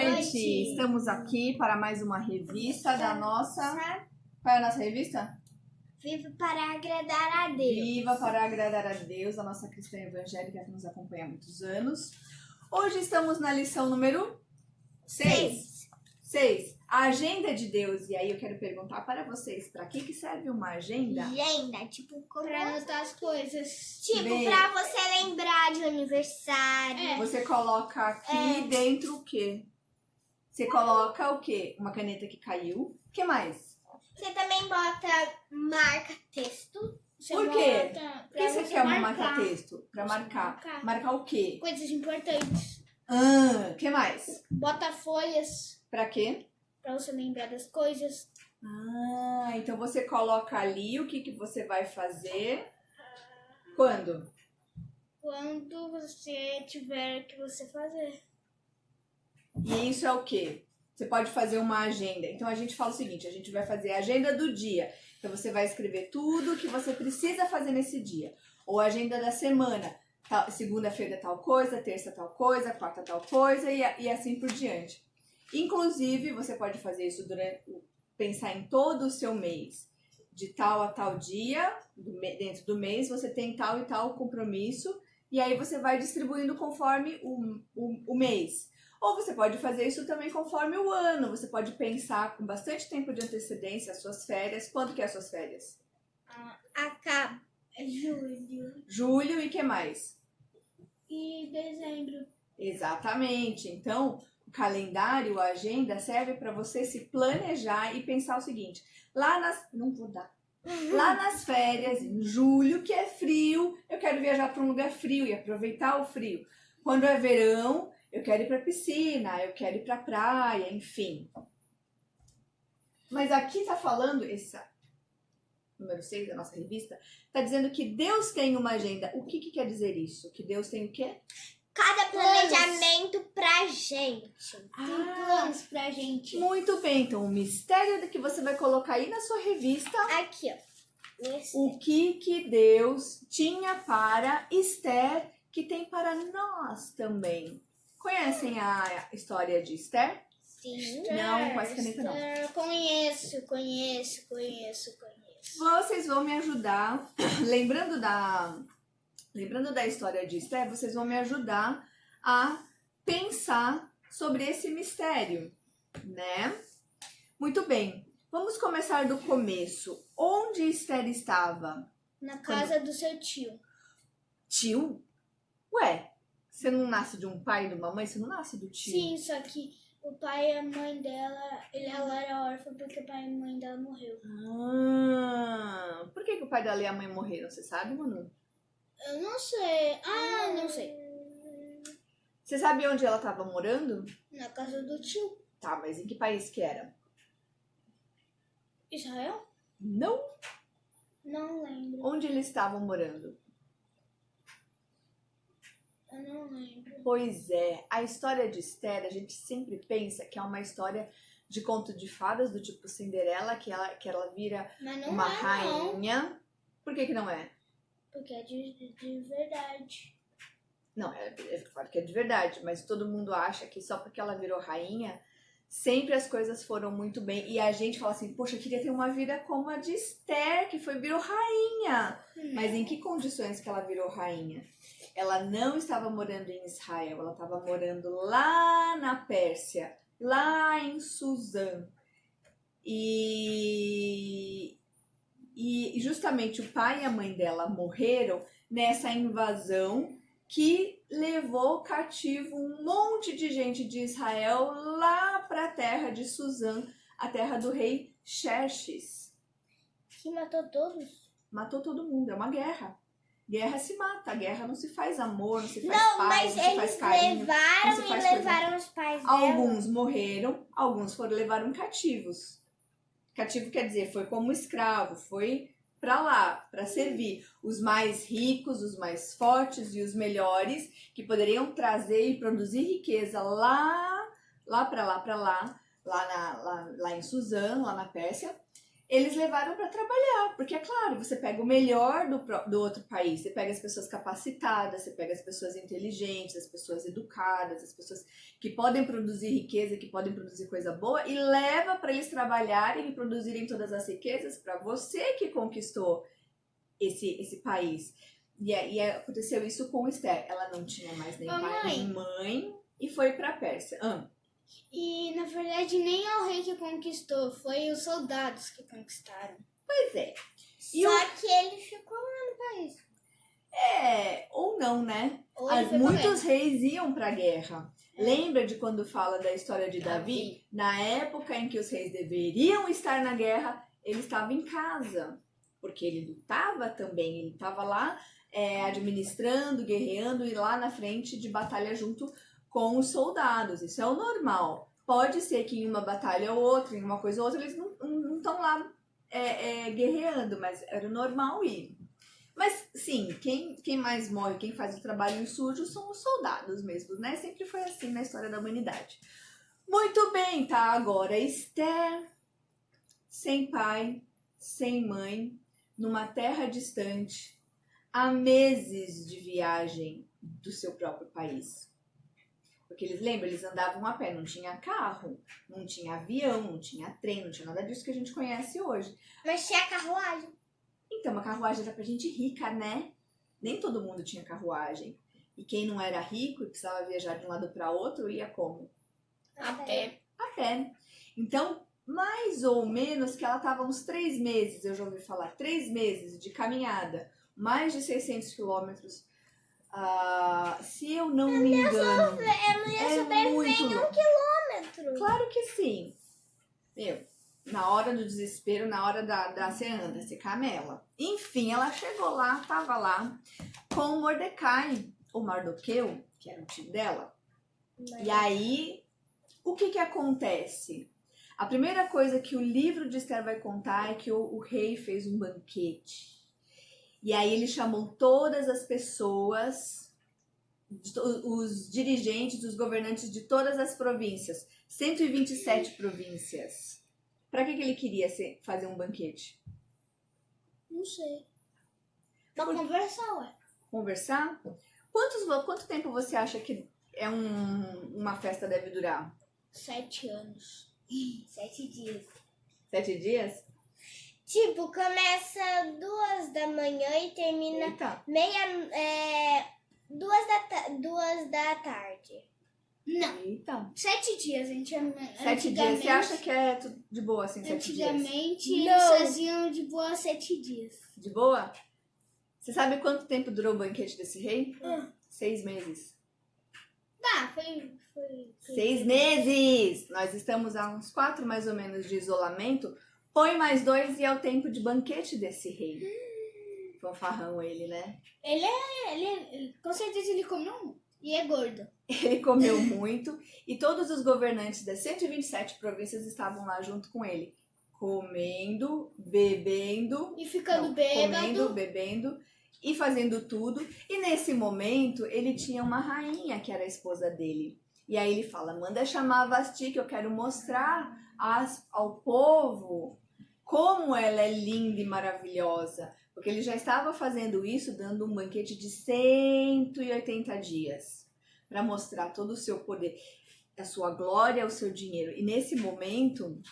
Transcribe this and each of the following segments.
noite! Estamos aqui para mais uma revista da nossa... Qual é a nossa revista? Viva para agradar a Deus. Viva para agradar a Deus, a nossa cristã evangélica que nos acompanha há muitos anos. Hoje estamos na lição número 6. A agenda de Deus. E aí eu quero perguntar para vocês, para que serve uma agenda? Agenda, tipo, Pra anotar as coisas. Tipo, pra você lembrar de aniversário. Você coloca aqui dentro o quê? Você coloca o quê? Uma caneta que caiu. O que mais? Você também bota marca-texto. Por quê? Por que você quer um marca-texto? Pra marcar. marcar. Marcar o quê? Coisas importantes. O que mais? Bota folhas Pra quê? pra você lembrar das coisas. Então você coloca ali o que você vai fazer. Quando? Quando você tiver que você fazer. E isso é o quê? Você pode fazer uma agenda. Então a gente fala o seguinte, a gente vai fazer a agenda do dia. Então você vai escrever tudo que você precisa fazer nesse dia. Ou a agenda da semana. Segunda-feira tal coisa, terça tal coisa, quarta tal coisa e assim por diante. Inclusive, você pode fazer isso pensar em todo o seu mês. De tal a tal dia, dentro do mês, você tem tal e tal compromisso. E aí você vai distribuindo conforme o mês. Ou você pode fazer isso também conforme o ano. Você pode pensar com bastante tempo de antecedência as suas férias. Quando que é as suas férias? Acaba. Julho Julho e que mais? e dezembro. Exatamente. Então, o calendário, a agenda serve para você se planejar e pensar o seguinte. Não vou dar. Lá nas férias, em julho, que é frio, eu quero viajar para um lugar frio e aproveitar o frio. Quando é verão, eu quero ir para a piscina, eu quero ir para a praia, enfim. Mas aqui está falando, esse número 6 da nossa revista, está dizendo que Deus tem uma agenda. O que quer dizer isso? Que Deus tem o quê? Cada planejamento pra gente. Tem planos pra gente. Muito bem, então o mistério que você vai colocar aí na sua revista, Aqui, ó. o que Deus tinha para Esther, que tem para nós também. Conhecem a história de Esther? Sim. Não, com essa caneta não. Conheço. Vocês vão me ajudar, lembrando da história de Esther, vocês vão me ajudar a pensar sobre esse mistério, né? Muito bem, vamos começar do começo. Onde Esther estava? Na casa do seu tio. Tio? Ué, você não nasce de um pai e de uma mãe? Você não nasce do tio? Sim, só que o pai e a mãe dela, ela era órfã porque o pai e a mãe dela morreu. Por que o pai dela e a mãe morreram? Você sabe, Manu? Eu não sei. Não sei. Você sabe onde ela estava morando? Na casa do tio. Tá, mas em que país que era? Israel? Não. Não lembro. Onde eles estavam morando? Eu não lembro. Pois é, a história de Esther, a gente sempre pensa que é uma história de conto de fadas, do tipo Cinderela, que ela vira Mas não uma é, não. rainha. Por que não é? Porque é de verdade. Não, é claro que é de verdade, mas todo mundo acha que só porque ela virou rainha, sempre as coisas foram muito bem. E a gente fala assim, poxa, eu queria ter uma vida como a de Esther, que virou rainha. Mas em que condições que ela virou rainha? Ela não estava morando em Israel, ela estava morando lá na Pérsia, lá em Suzã. E justamente o pai e a mãe dela morreram nessa invasão que levou cativo um monte de gente de Israel lá para a terra de Suzã, a terra do rei Xerxes. Que matou todos? Matou todo mundo, é uma guerra. Guerra se mata, guerra não se faz amor, não se faz Não, paz, mas não se faz eles carinho. levaram não se e faz coisa. levaram os pais dela. Alguns morreram, alguns levaram cativos. Cativo quer dizer, foi como escravo, foi para lá, para servir. Os mais ricos, os mais fortes e os melhores, que poderiam trazer e produzir riqueza lá em Suzã, lá na Pérsia, eles levaram para trabalhar, porque é claro, você pega o melhor do outro país, você pega as pessoas capacitadas, você pega as pessoas inteligentes, as pessoas educadas, as pessoas que podem produzir riqueza, que podem produzir coisa boa, e leva para eles trabalharem e produzirem todas as riquezas para você que conquistou esse país. E aconteceu isso com Esther. Ela não tinha mais nem pai nem mãe e foi para a Pérsia. E, na verdade, nem é o rei que conquistou, foi os soldados que conquistaram. Pois é. Só que ele ficou lá no país. Ou não, né? Ou ele foi pra Muitos reis iam para a guerra. Lembra de quando fala da história de Davi? Na época em que os reis deveriam estar na guerra, ele estava em casa. Porque ele lutava também, ele estava lá administrando, guerreando e lá na frente de batalha junto com os soldados. Isso é o normal. Pode ser que em uma batalha ou outra, em uma coisa ou outra, eles não estão lá guerreando, mas era o normal ir. Mas sim, quem mais morre, quem faz o trabalho sujo são os soldados mesmo, né? Sempre foi assim na história da humanidade. Muito bem, tá? Agora Esther, sem pai, sem mãe, numa terra distante, há meses de viagem do seu próprio país. Porque eles andavam a pé, não tinha carro, não tinha avião, não tinha trem, não tinha nada disso que a gente conhece hoje. Mas tinha carruagem. Então, a carruagem era pra gente rica, né? Nem todo mundo tinha carruagem. E quem não era rico e precisava viajar de um lado para outro, ia como? A pé. A pé. Então, mais ou menos que ela estava uns 3 meses, eu já ouvi falar, 3 meses de caminhada, mais de 600 quilômetros. Se eu não me engano, Eu não ia sobreviver muito em 1 longe. quilômetro. Claro que sim. Na hora do desespero, na hora da você anda, você camela. Enfim, ela chegou lá, tava lá com o Mordecai, o Mardoqueu, que era o tio dela. E aí, o que acontece? A primeira coisa que o livro de Esther vai contar é que o rei fez um banquete. E aí ele chamou todas as pessoas, os dirigentes, os governantes de todas as províncias, 127 províncias. Para que ele queria fazer um banquete? Não sei. Pra conversar, ué. Conversar? Quanto tempo você acha que uma festa deve durar? 7 anos. 7 dias. 7 dias? Tipo, começa 2 da manhã e termina Eita. 2 da tarde. Não. Eita. 7 dias, antigamente. 7 dias. Você acha que é tudo de boa assim, 7 dias? Antigamente Não. eles faziam de boa 7 dias. De boa? Você sabe quanto tempo durou o banquete desse rei? 6 meses. Tá, foi 6 meses! Nós estamos há uns 4 mais ou menos de isolamento. Põe mais 2 e é o tempo de banquete desse rei. Fanfarrão ele, né? Ele com certeza ele comeu muito. E é gordo. Ele comeu muito e todos os governantes das 127 províncias estavam lá junto com ele. Comendo, bebendo... E ficando Não, bêbado. comendo, bebendo e fazendo tudo. E nesse momento, ele tinha uma rainha que era a esposa dele. E aí ele fala, manda chamar a Vasti que eu quero mostrar ao povo como ela é linda e maravilhosa. Porque ele já estava fazendo isso, dando um banquete de 180 dias. Para mostrar todo o seu poder, a sua glória, o seu dinheiro. E nesse momento...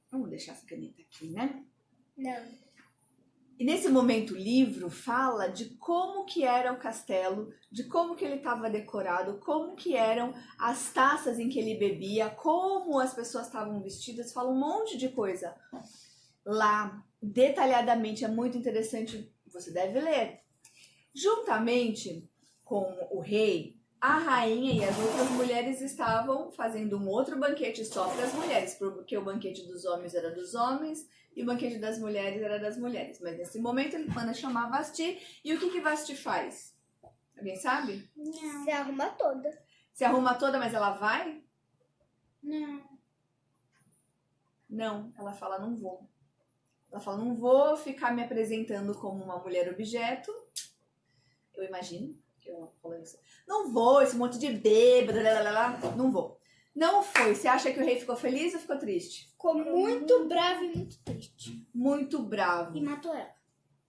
Vamos deixar essa caneta aqui, né? Não. E nesse momento o livro fala de como que era o castelo, de como que ele estava decorado, como que eram as taças em que ele bebia, como as pessoas estavam vestidas, fala um monte de coisa lá, detalhadamente, é muito interessante, você deve ler. Juntamente com o rei, a rainha e as outras mulheres estavam fazendo um outro banquete só para as mulheres, porque o banquete dos homens era dos homens e o banquete das mulheres era das mulheres. Mas nesse momento ele manda chamar Vasti. E o que Vasti faz? Alguém sabe? Não. Se arruma toda. Se arruma toda, mas ela vai? Não. Não, ela fala, não vou. Ela fala, não vou ficar me apresentando como uma mulher objeto. Eu imagino que eu falando isso. Não vou, esse monte de bêbado, não vou. Não foi. Você acha que o rei ficou feliz ou ficou triste? Ficou muito bravo e muito triste. Muito bravo. E matou ela.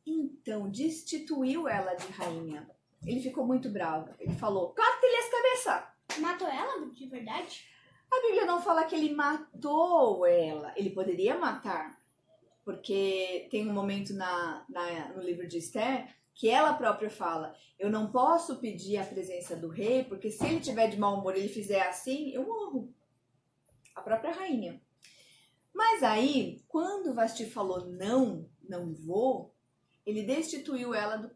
Então, destituiu ela de rainha. Ele ficou muito bravo. Ele falou, corta-lhe as cabeças. Matou ela de verdade? A Bíblia não fala que ele matou ela. Ele poderia matar. Porque tem um momento no livro de Esther que ela própria fala, eu não posso pedir a presença do rei, porque se ele tiver de mau humor e ele fizer assim, eu morro. A própria rainha. Mas aí, quando Vasti falou não vou, ele destituiu ela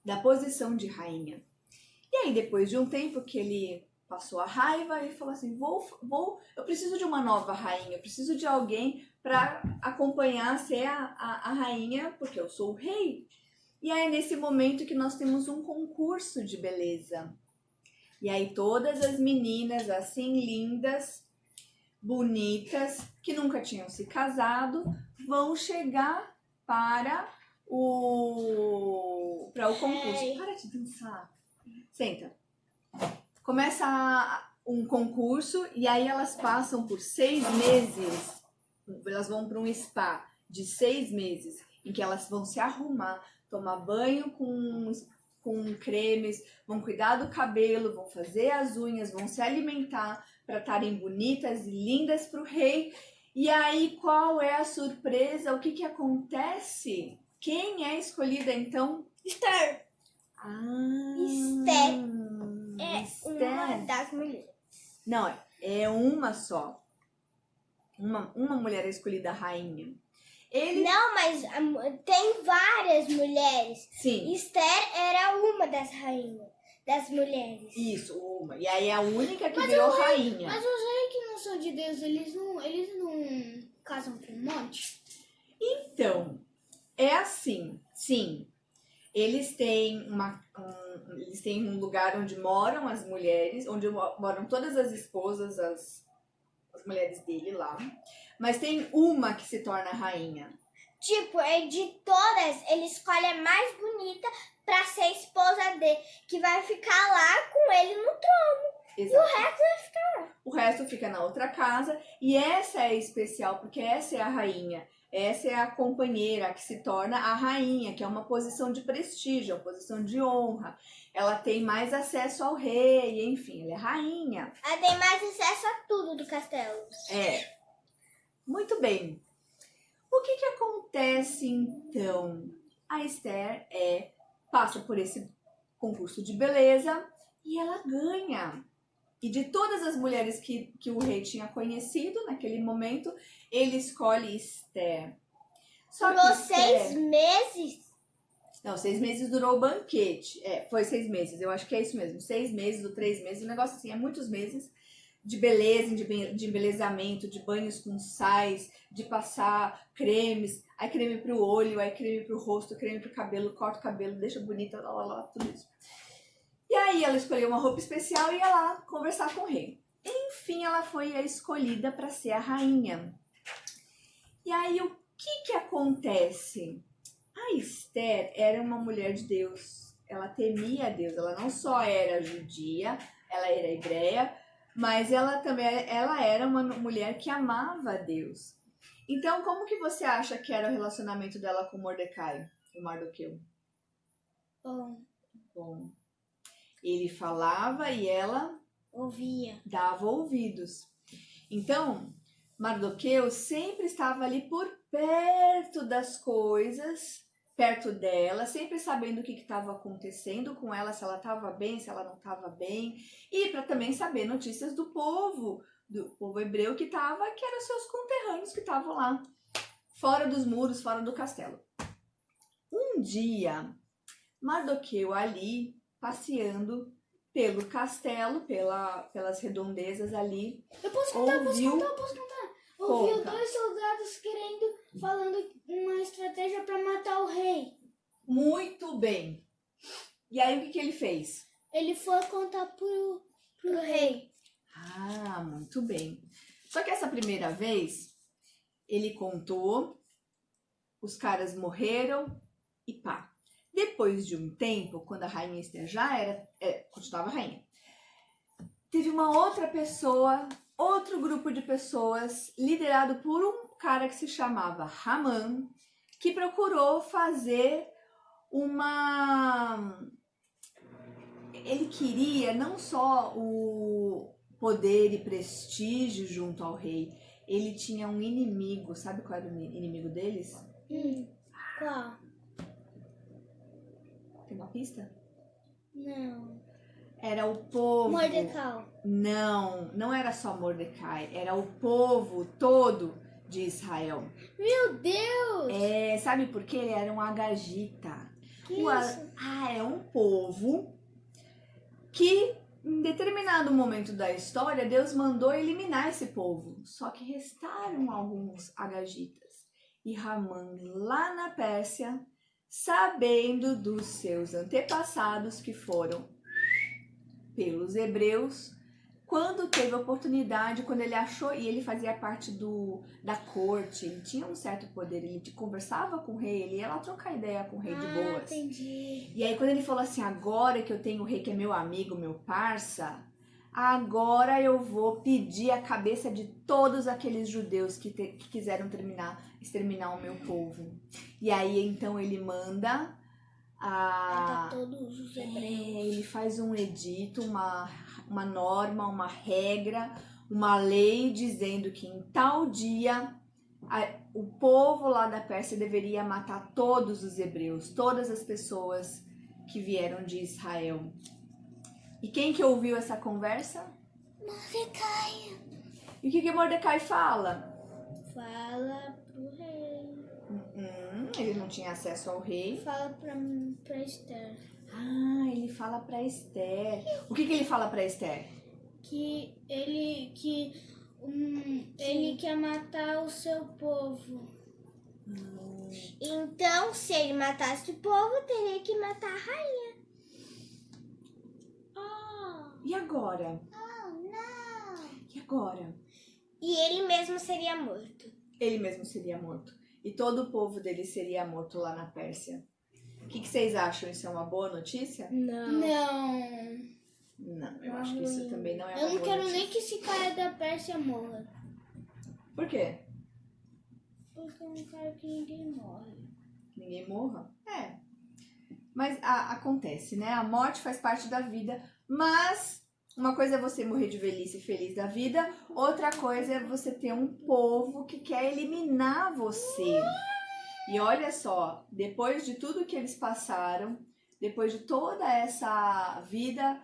da posição de rainha. E aí, depois de um tempo que ele passou a raiva, ele falou assim, eu preciso de uma nova rainha, eu preciso de alguém para acompanhar, ser a rainha, porque eu sou o rei. E aí, nesse momento que nós temos um concurso de beleza. E aí, todas as meninas, assim, lindas, bonitas, que nunca tinham se casado, vão chegar para o concurso. Hey. Para de dançar. Senta. Começa um concurso e aí elas passam por 6 meses. Elas vão para um spa de 6 meses, em que elas vão se arrumar, tomar banho com cremes, vão cuidar do cabelo, vão fazer as unhas, vão se alimentar para estarem bonitas e lindas para o rei. E aí, qual é a surpresa? O que acontece? Quem é escolhida, então? Esther. Esther é Esther. uma das mulheres. Não, é uma só. Uma mulher é escolhida rainha. Não, mas tem várias mulheres. Sim. Esther era uma das rainhas, das mulheres. Isso, uma. E aí é a única que virou rainha. Mas os reis que não são de Deus, eles não casam com um monte? Então, é assim, sim. Eles têm um lugar onde moram as mulheres, onde moram todas as esposas, as mulheres dele lá. Mas tem uma que se torna rainha. Tipo, de todas, ele escolhe a mais bonita pra ser esposa dele, que vai ficar lá com ele no trono. Exato. E o resto vai ficar. O resto fica na outra casa. E essa é especial, porque essa é a rainha. Essa é a companheira a que se torna a rainha, que é uma posição de prestígio, uma posição de honra. Ela tem mais acesso ao rei, enfim, ela é rainha. Ela tem mais acesso a tudo do castelo. É. Muito bem. O que acontece, então? A Esther passa por esse concurso de beleza e ela ganha. E de todas as mulheres que o rei tinha conhecido naquele momento, ele escolhe Esther. Só Durou que Esther... 6 meses? Não, 6 meses durou o banquete. Foi 6 meses, eu acho que é isso mesmo. 6 meses ou 3 meses, um negócio assim, é muitos meses de beleza, de embelezamento, de banhos com sais, de passar cremes, aí creme pro olho, aí creme pro rosto, creme pro cabelo, corta o cabelo, deixa bonita, tudo isso. E aí ela escolheu uma roupa especial e ia lá conversar com o rei. Enfim, ela foi a escolhida para ser a rainha. E aí o que acontece? A Esther era uma mulher de Deus. Ela temia a Deus. Ela não só era judia, ela era hebreia, mas ela era uma mulher que amava a Deus. Então, como que você acha que era o relacionamento dela com Mordecai e Mardoqueu? Bom. Ele falava e ela Ouvia. dava ouvidos. Então, Mardoqueu sempre estava ali por perto das coisas, perto dela, sempre sabendo o que estava acontecendo com ela, se ela estava bem, se ela não estava bem, e para também saber notícias do povo hebreu que eram seus conterrâneos que estavam lá, fora dos muros, fora do castelo. Um dia, Mardoqueu ali, passeando pelo castelo, pelas redondezas ali, Eu posso contar. Ouviu 2 soldados falando uma estratégia para matar o rei. Muito bem. E aí o que ele fez? Ele foi contar pro rei. Ah, muito bem. Só que essa primeira vez, ele contou, os caras morreram e pá. Depois de um tempo, quando a rainha Esther já continuava rainha, teve uma outra pessoa, outro grupo de pessoas, liderado por um cara que se chamava Haman, que procurou fazer ele queria não só o poder e prestígio junto ao rei, ele tinha um inimigo. Sabe qual era o inimigo deles? Qual? Tem uma pista? Não. Era o povo. Mordecai. Não era só Mordecai, era o povo todo de Israel. Meu Deus! Sabe por quê? Ele era um agagita. Que isso? É um povo que, em determinado momento da história, Deus mandou eliminar esse povo. Só que restaram alguns agagitas. E Haman, lá na Pérsia, sabendo dos seus antepassados que foram pelos hebreus, quando teve oportunidade, quando ele achou, e ele fazia parte da corte, ele tinha um certo poder, ele conversava com o rei, ele ia lá trocar ideia com o rei de boas. Entendi. E aí quando ele falou assim, agora que eu tenho o rei que é meu amigo, meu parça, agora eu vou pedir a cabeça de todos aqueles judeus que quiseram exterminar o meu povo. E aí então ele manda Matar todos os hebreus. ele faz um edito, uma norma, uma regra, uma lei dizendo que em tal dia o povo lá da Pérsia deveria matar todos os hebreus, todas as pessoas que vieram de Israel. E quem que ouviu essa conversa? Mordecai. E o que Mordecai fala? Fala pro rei. Ele não tinha acesso ao rei. Fala pra Esther. Ele fala pra Esther. O que ele fala pra Esther? Que ele quer matar o seu povo. Então, se ele matasse o povo, teria que matar a rainha. E agora? Não. E agora? E ele mesmo seria morto. Ele mesmo seria morto. E todo o povo dele seria morto lá na Pérsia. O que vocês acham? Isso é uma boa notícia? Não. Não, eu acho que isso também não é uma Eu não boa quero notícia. nem que esse cara da Pérsia morra. Por quê? Porque eu não quero que ninguém morra. Que ninguém morra? Mas acontece, né? A morte faz parte da vida, mas uma coisa é você morrer de velhice feliz da vida, outra coisa é você ter um povo que quer eliminar você. E olha só, depois de tudo que eles passaram, depois de toda essa vida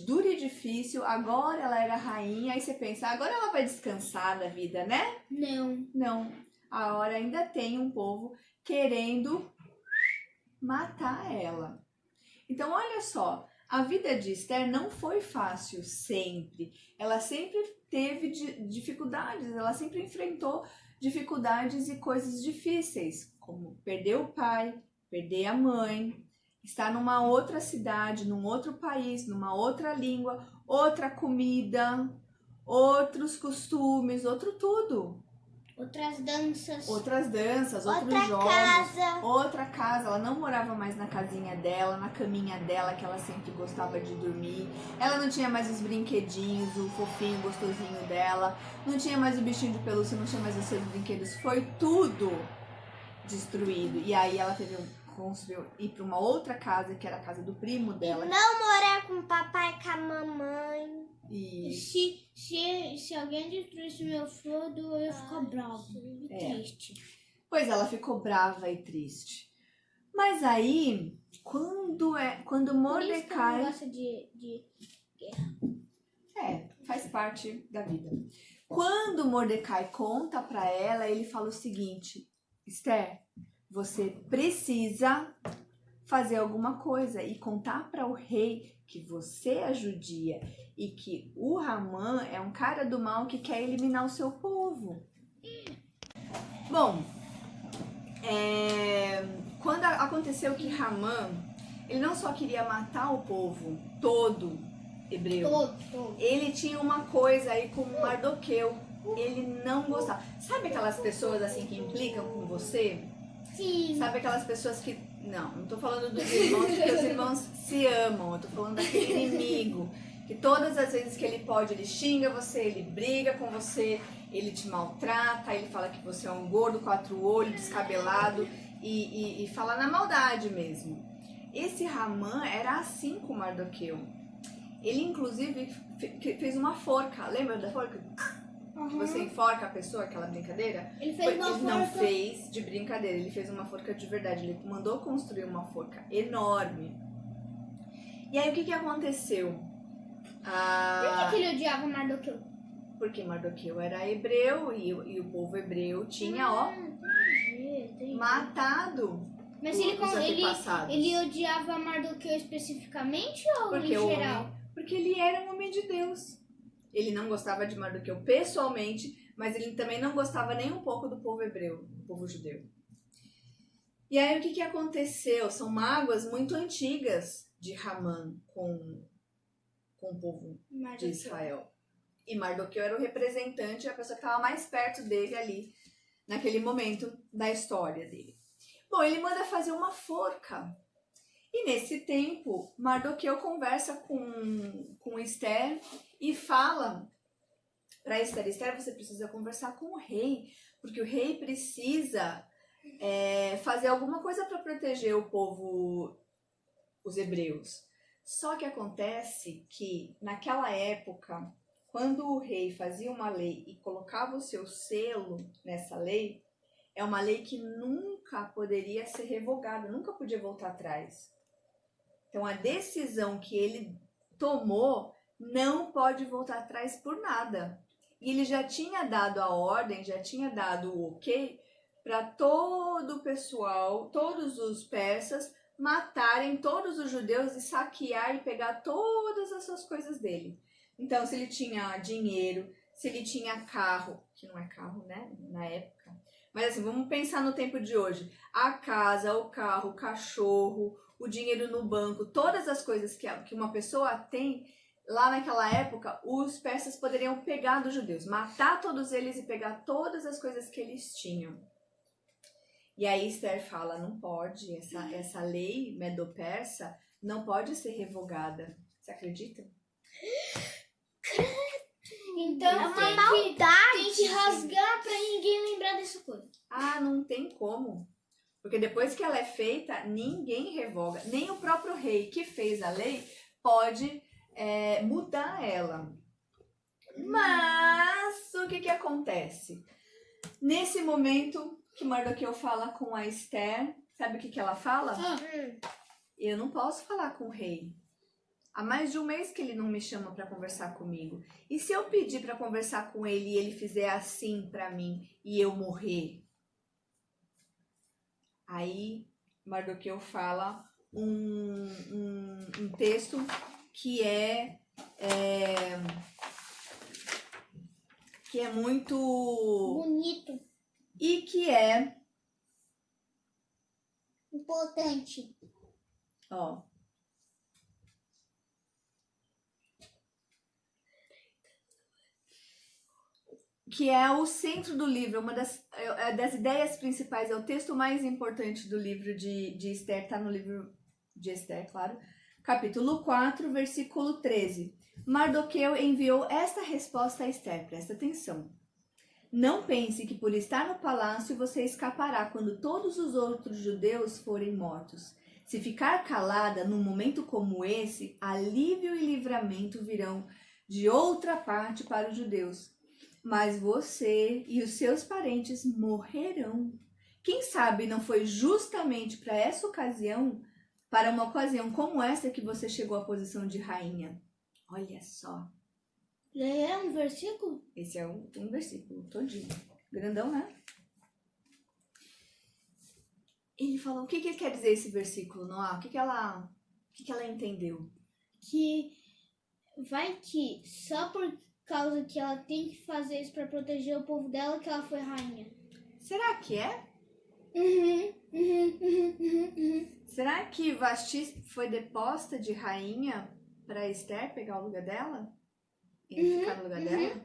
dura e difícil, agora ela era rainha, aí você pensa, agora ela vai descansar da vida, né? Não, agora ainda tem um povo querendo matar ela. Então olha só, a vida de Esther não foi fácil sempre. Ela sempre teve dificuldades, ela sempre enfrentou dificuldades e coisas difíceis, como perder o pai, perder a mãe, estar numa outra cidade, num outro país, numa outra língua, outra comida, outros costumes, outro tudo. Outras danças. Outros Outra jogos. casa. Outra casa. Ela não morava mais na casinha dela, na caminha dela, que ela sempre gostava de dormir. Ela não tinha mais os brinquedinhos, o fofinho, gostosinho dela. Não tinha mais o bichinho de pelúcia, não tinha mais os seus brinquedos. Foi tudo destruído. E aí ela teve ir para uma outra casa, que era a casa do primo dela. Não morar com o papai e com a mamãe. E Se alguém destruísse meu Frodo, eu ia ficar bravo e triste. pois ela ficou brava e triste. Mas aí, quando Mordecai... Por isso que eu não gosto de guerra. Faz parte da vida. Quando Mordecai conta para ela, ele fala o seguinte: Esther, você precisa fazer alguma coisa e contar para o rei que você é judia e que o Haman é um cara do mal que quer eliminar o seu povo. Bom, quando aconteceu que Haman, ele não só queria matar o povo todo hebreu, ele tinha uma coisa aí com Mardoqueu, ele não gostava. Sabe aquelas pessoas assim que implicam com você? Sim. Sabe aquelas pessoas que... Não tô falando dos irmãos, porque os irmãos se amam. Eu tô falando daquele inimigo que todas as vezes que ele pode, ele xinga você, ele briga com você, ele te maltrata, ele fala que você é um gordo, 4 olhos, descabelado e fala na maldade mesmo. Esse Hamã era assim com Mardoqueu. Ele inclusive fez uma forca, lembra da forca? Que você enforca a pessoa, aquela brincadeira? Ele fez uma Ele não forca. fez de brincadeira, ele fez uma forca de verdade. Ele mandou construir uma forca enorme. E aí o que aconteceu? Por que ele odiava Mardoqueu? Porque Mardoqueu era hebreu e o povo hebreu tinha, Entendi. matado Mas os antepassados. ele odiava Mardoqueu especificamente ou Porque em geral? Porque ele era um homem de Deus. Ele não gostava de Mardoqueu pessoalmente, mas ele também não gostava nem um pouco do povo hebreu, do povo judeu. E aí o que aconteceu? São mágoas muito antigas de Hamã com o povo de Israel. E Mardoqueu era o representante, a pessoa que estava mais perto dele ali, naquele momento da história dele. Bom, ele manda fazer uma forca. E nesse tempo, Mardoqueu conversa com Esther e fala para Esther: Esther, você precisa conversar com o rei, porque o rei precisa fazer alguma coisa para proteger o povo, os hebreus. Só que acontece que naquela época, quando o rei fazia uma lei e colocava o seu selo nessa lei, é uma lei que nunca poderia ser revogada, nunca podia voltar atrás. Então, a decisão que ele tomou não pode voltar atrás por nada. E ele já tinha dado a ordem, já tinha dado o ok para todo o pessoal, todos os persas, matarem todos os judeus e saquear e pegar todas as suas coisas dele. Então, se ele tinha dinheiro, se ele tinha carro, que não é carro, né, na época. Mas assim, vamos pensar no tempo de hoje. A casa, o carro, o cachorro, o dinheiro no banco, todas as coisas que uma pessoa tem, lá naquela época, os persas poderiam pegar dos judeus, matar todos eles e pegar todas as coisas que eles tinham. E aí Esther fala, não pode, essa lei medo-persa não pode ser revogada. Você acredita? Então É uma maldade. tem que rasgar pra ninguém lembrar dessa coisa. Ah, não tem como. Porque depois que ela é feita, ninguém revoga. Nem o próprio rei que fez a lei pode mudar ela. Mas o que acontece? Nesse momento que Mardoqueu fala com a Esther, sabe o que ela fala? Eu não posso falar com o rei. Há mais de um mês que ele não me chama para conversar comigo. E se eu pedir para conversar com ele e ele fizer assim para mim e eu morrer? Aí Mardoqueu fala um texto que é muito Bonito. e que é, Importante. ó, que é o centro do livro, uma das ideias principais, é o texto mais importante do livro de Esther, está no livro de Esther, claro, capítulo 4, versículo 13. Mardoqueu enviou esta resposta a Esther, presta atenção. Não pense que por estar no palácio você escapará quando todos os outros judeus forem mortos. Se ficar calada num momento como esse, alívio e livramento virão de outra parte para os judeus. Mas você e os seus parentes morrerão. Quem sabe não foi justamente para essa ocasião, para uma ocasião como essa, que você chegou à posição de rainha? Olha só. É um versículo? Esse é um versículo todinho. Grandão, né? Ele falou, o que quer dizer esse versículo, Noah? O que ela entendeu? Que vai que só por causa que ela tem que fazer isso pra proteger o povo dela que ela foi rainha. Será que é? Será que Vasti foi deposta de rainha para Esther pegar o lugar dela? E ficar no lugar dela?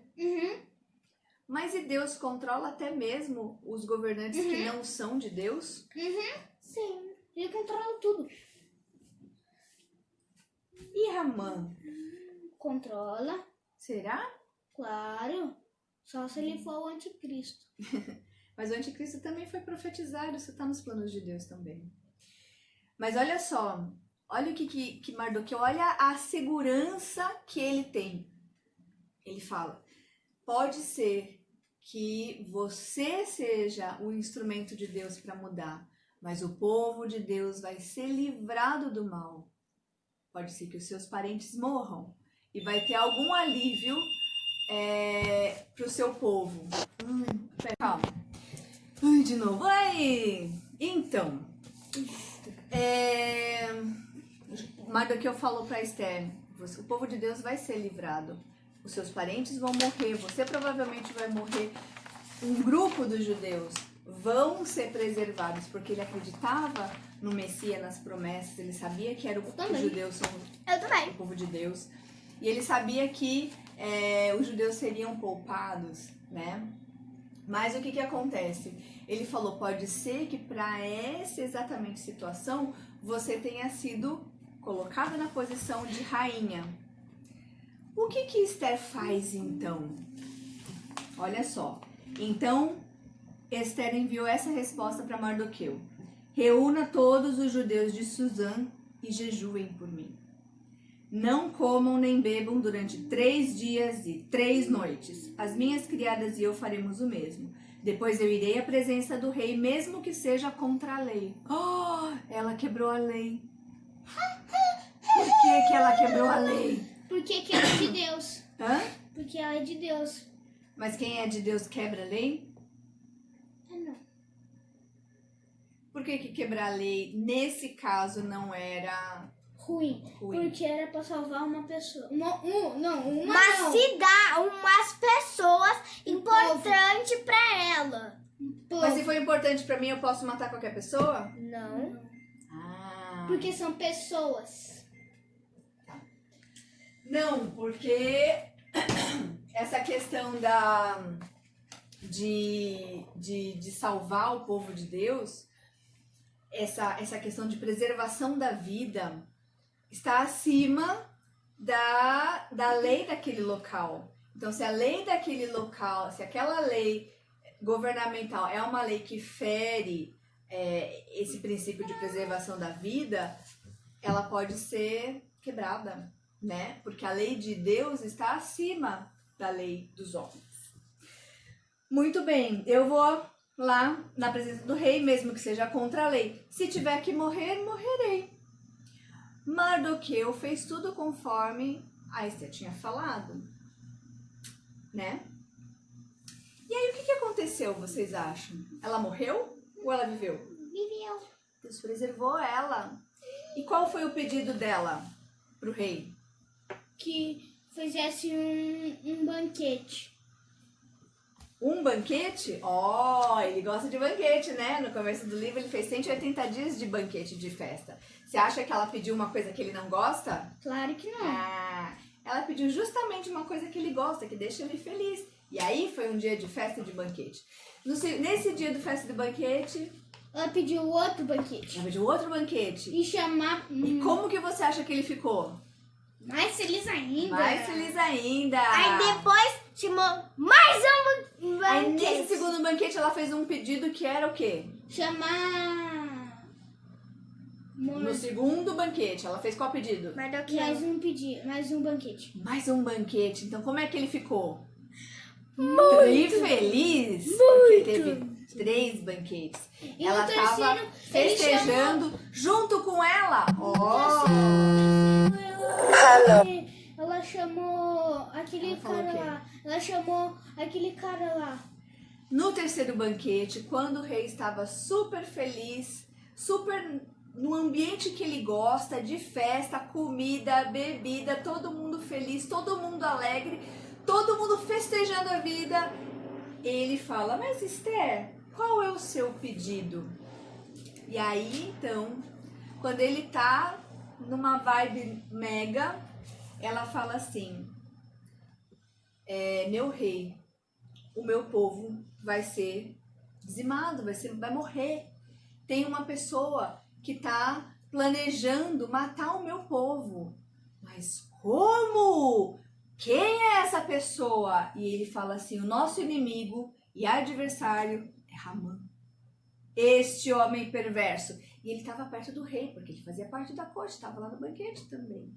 Mas e Deus controla até mesmo os governantes que não são de Deus? Sim, ele controla tudo. E Ramã? controla. Será? Claro. Só se ele for o anticristo. Mas o anticristo também foi profetizado, isso está nos planos de Deus também. Mas olha só, olha o que Mardoqueu, olha a segurança que ele tem. Ele fala, pode ser que você seja o instrumento de Deus para mudar, mas o povo de Deus vai ser livrado do mal. Pode ser que os seus parentes morram e vai ter algum alívio para o seu povo. Calma. De novo. Ai. Então, Mardoqueu falou para Esther, o povo de Deus vai ser livrado. Os seus parentes vão morrer, você provavelmente vai morrer. Um grupo dos judeus vão ser preservados, porque ele acreditava no Messias, nas promessas, ele sabia que era os judeus são o povo de Deus, e ele sabia que os judeus seriam poupados, né? Mas o que acontece? Ele falou, pode ser que para essa exatamente situação, você tenha sido colocada na posição de rainha. O que Esther faz então? Olha só. Então, Esther enviou essa resposta para Mardoqueu. Reúna todos os judeus de Suzã e jejuem por mim. Não comam nem bebam durante 3 dias e 3 noites. As minhas criadas e eu faremos o mesmo. Depois eu irei à presença do rei, mesmo que seja contra a lei. Oh, ela quebrou a lei. Por que ela quebrou a lei? Porque que ela é de Deus. Hã? Porque ela é de Deus. Mas quem é de Deus quebra a lei? Não. Por que quebrar a lei, nesse caso, não era Ruim. ruim? Porque era pra salvar uma pessoa. Umas pessoas importantes pra ela. Mas se for importante pra mim, eu posso matar qualquer pessoa? Não. Ah. Porque são pessoas. Não, porque essa questão de salvar o povo de Deus, essa questão de preservação da vida, está acima da lei daquele local. Então, se a lei daquele local, se aquela lei governamental é uma lei que fere esse princípio de preservação da vida, ela pode ser quebrada, né? Porque a lei de Deus está acima da lei dos homens. Muito bem, eu vou lá na presença do rei, mesmo que seja contra a lei. Se tiver que morrer, morrerei. Mardoqueu fez tudo conforme a Esther tinha falado, né? E aí, o que aconteceu, vocês acham? Ela morreu ou ela viveu? Viveu. Deus preservou ela. E qual foi o pedido dela pro rei? Que fizesse um banquete. Um banquete? Ele gosta de banquete, né? No começo do livro ele fez 180 dias de banquete, de festa. Você acha que ela pediu uma coisa que ele não gosta? Claro que não. Ela pediu justamente uma coisa que ele gosta, que deixa ele feliz. E aí foi um dia de festa e de banquete. Nesse dia do festa e de banquete... Ela pediu outro banquete. Ela pediu outro banquete. E chamar... E como que você acha que ele ficou? Mais feliz ainda. Mais feliz ainda. Aí depois chamou mais um banquete. Aí nesse segundo banquete ela fez um pedido que era o quê? Chamar... No segundo banquete, ela fez qual pedido? Mardoqueu. Mais um banquete. Mais um banquete. Então como é que ele ficou? Muito feliz. Porque teve 3 banquetes. E ela no estava terceiro, festejando junto com ela. Ela chamou aquele Ela falou cara o quê? lá. Ela chamou aquele cara lá. No terceiro banquete, quando o rei estava super feliz, super no ambiente que ele gosta, de festa, comida, bebida, todo mundo feliz, todo mundo alegre, todo mundo festejando a vida, ele fala, mas Esther, qual é o seu pedido? E aí, então, quando ele tá numa vibe mega, ela fala assim, meu rei, o meu povo vai ser dizimado, vai morrer. Tem uma pessoa que tá planejando matar o meu povo. Mas como? Quem é essa pessoa? E ele fala assim, o nosso inimigo e adversário é Ramã, este homem perverso. E ele estava perto do rei, porque ele fazia parte da corte, estava lá no banquete também.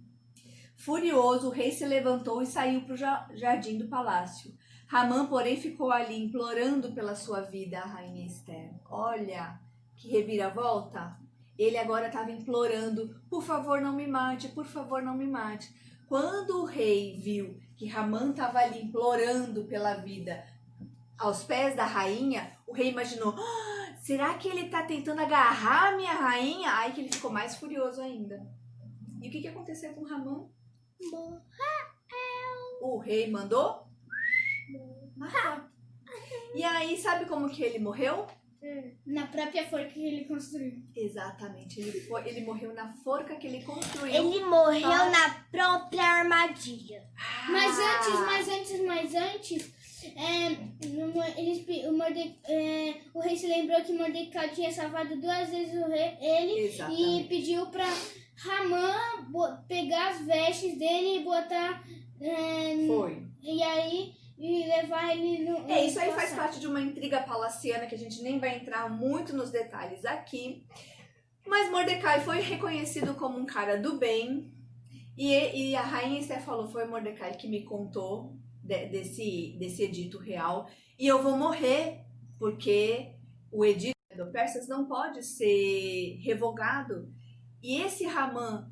Furioso, o rei se levantou e saiu para o jardim do palácio. Ramã, porém, ficou ali implorando pela sua vida a rainha Esther. Olha, que reviravolta. Ele agora estava implorando, por favor, não me mate, por favor, não me mate. Quando o rei viu que Ramã estava ali implorando pela vida aos pés da rainha, o rei imaginou, será que ele está tentando agarrar a minha rainha? Aí que ele ficou mais furioso ainda. E o que aconteceu com Ramã? O rei mandou matar. E aí, sabe como que ele morreu? Na própria forca que ele construiu. Exatamente, ele morreu na forca que ele construiu. Ele morreu na própria armadilha. Mas antes, o rei se lembrou que Mordecai tinha salvado 2 vezes ele. Exatamente. E pediu pra Ramã pegar as vestes dele e botar... Foi. E aí... E levar ele no... Isso aí faz parte de uma intriga palaciana que a gente nem vai entrar muito nos detalhes aqui. Mas Mordecai foi reconhecido como um cara do bem. E a rainha Esther falou, foi Mordecai que me contou desse edito real. E eu vou morrer, porque o edito do Persas não pode ser revogado. E esse Ramã,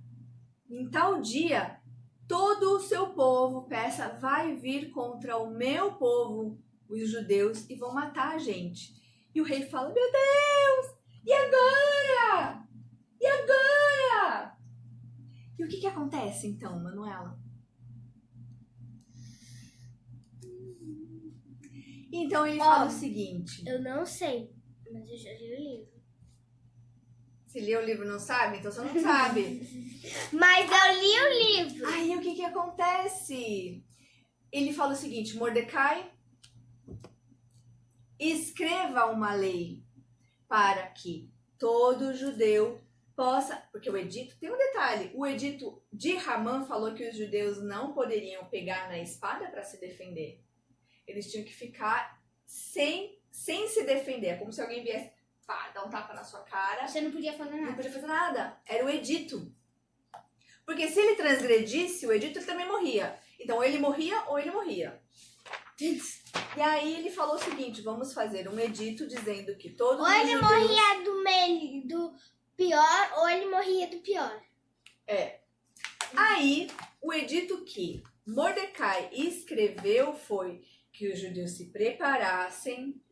em tal dia... todo o seu povo persa vai vir contra o meu povo, os judeus, e vão matar a gente. E o rei fala, meu Deus, e agora? E agora? E o que acontece então, Manuela? Então ele fala o seguinte. Eu não sei, mas eu já li o livro. Se leu o livro e não sabe, então você não sabe. Mas eu li o livro. Aí o que acontece? Ele fala o seguinte, Mordecai, escreva uma lei para que todo judeu possa... Porque o edito, tem um detalhe, o edito de Ramã falou que os judeus não poderiam pegar na espada para se defender. Eles tinham que ficar sem se defender, é como se alguém viesse... dar um tapa na sua cara. Você não podia fazer nada. Não podia fazer nada. Era o edito. Porque se ele transgredisse o edito, ele também morria. Então, ou ele morria ou ele morria. E aí ele falou o seguinte, vamos fazer um edito dizendo que todos Ou os ele judeus... morria do pior, ou ele morria do pior. Aí, o edito que Mordecai escreveu foi que os judeus se preparassem,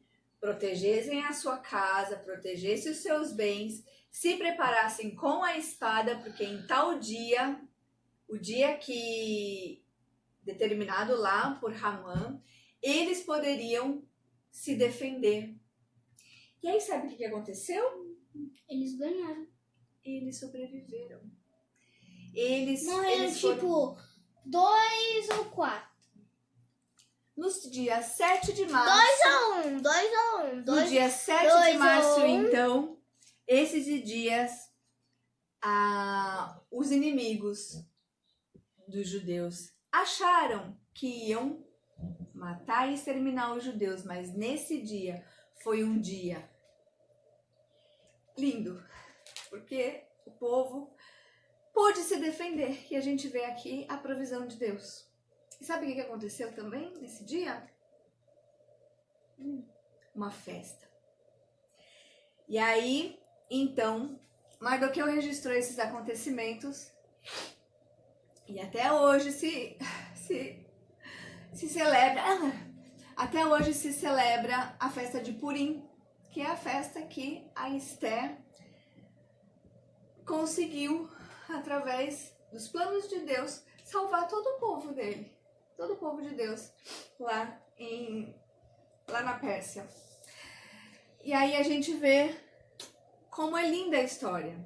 protegessem a sua casa, protegessem os seus bens, se preparassem com a espada, porque em tal dia, o dia que determinado lá por Ramã, eles poderiam se defender. E aí sabe o que aconteceu? Eles ganharam. Eles sobreviveram. Morreram foram... tipo 2 ou 4. Nos dias 7 de março... 2 ou 1. No dia 7 de março, então, esses dias, os inimigos dos judeus acharam que iam matar e exterminar os judeus, mas nesse dia foi um dia lindo, porque o povo pôde se defender e a gente vê aqui a provisão de Deus. E sabe o que aconteceu também nesse dia? Uma festa. E aí, então, Mardoqueu registrou esses acontecimentos e até hoje se celebra, até hoje se celebra a festa de Purim, que é a festa que a Esther conseguiu, através dos planos de Deus, salvar todo o povo dele, todo o povo de Deus lá na Pérsia. E aí a gente vê como é linda a história.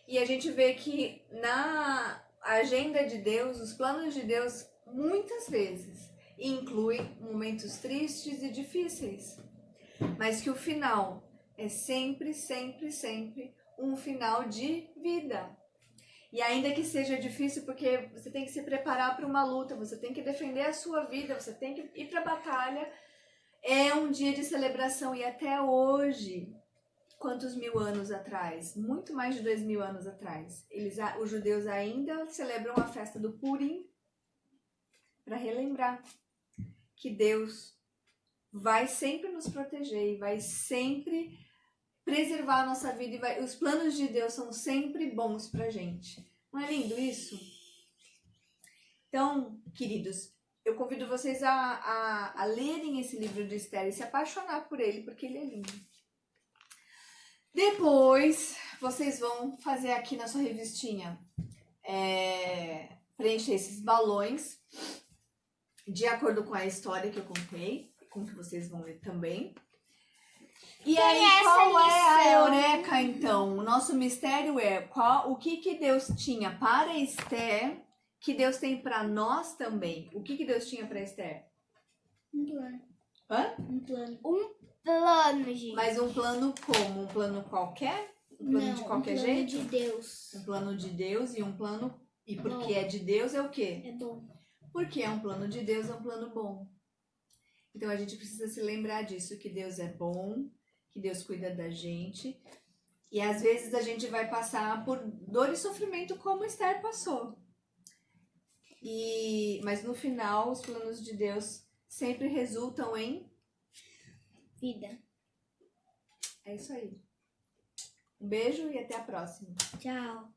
E a gente vê que na agenda de Deus, os planos de Deus, muitas vezes, incluem momentos tristes e difíceis. Mas que o final é sempre, sempre, sempre um final de vida. E ainda que seja difícil, porque você tem que se preparar para uma luta, você tem que defender a sua vida, você tem que ir para a batalha. É um dia de celebração e até hoje, quantos mil anos atrás? Muito mais de 2000 anos atrás. Os judeus ainda celebram a festa do Purim para relembrar que Deus vai sempre nos proteger e vai sempre preservar a nossa vida e os planos de Deus são sempre bons pra gente. Não é lindo isso? Então, queridos, eu convido vocês a lerem esse livro de Esther e se apaixonar por ele, porque ele é lindo. Depois, vocês vão fazer aqui na sua revistinha, preencher esses balões de acordo com a história que eu contei, com que vocês vão ler também. E aí, qual é a eureka, então? O nosso mistério é o que Deus tinha para Esther, que Deus tem para nós também. O que Deus tinha para Esther? Um plano. Hã? Um plano. Um plano, gente. Mas um plano como? Um plano qualquer? Um plano de qualquer jeito? Um plano de Deus. Um plano de Deus e um plano... E porque é de Deus é o quê? É bom. Porque é um plano de Deus, é um plano bom. Então a gente precisa se lembrar disso, que Deus é bom, que Deus cuida da gente. E às vezes a gente vai passar por dor e sofrimento como Esther passou. Mas no final, os planos de Deus sempre resultam em Vida. É isso aí. Um beijo e até a próxima. Tchau.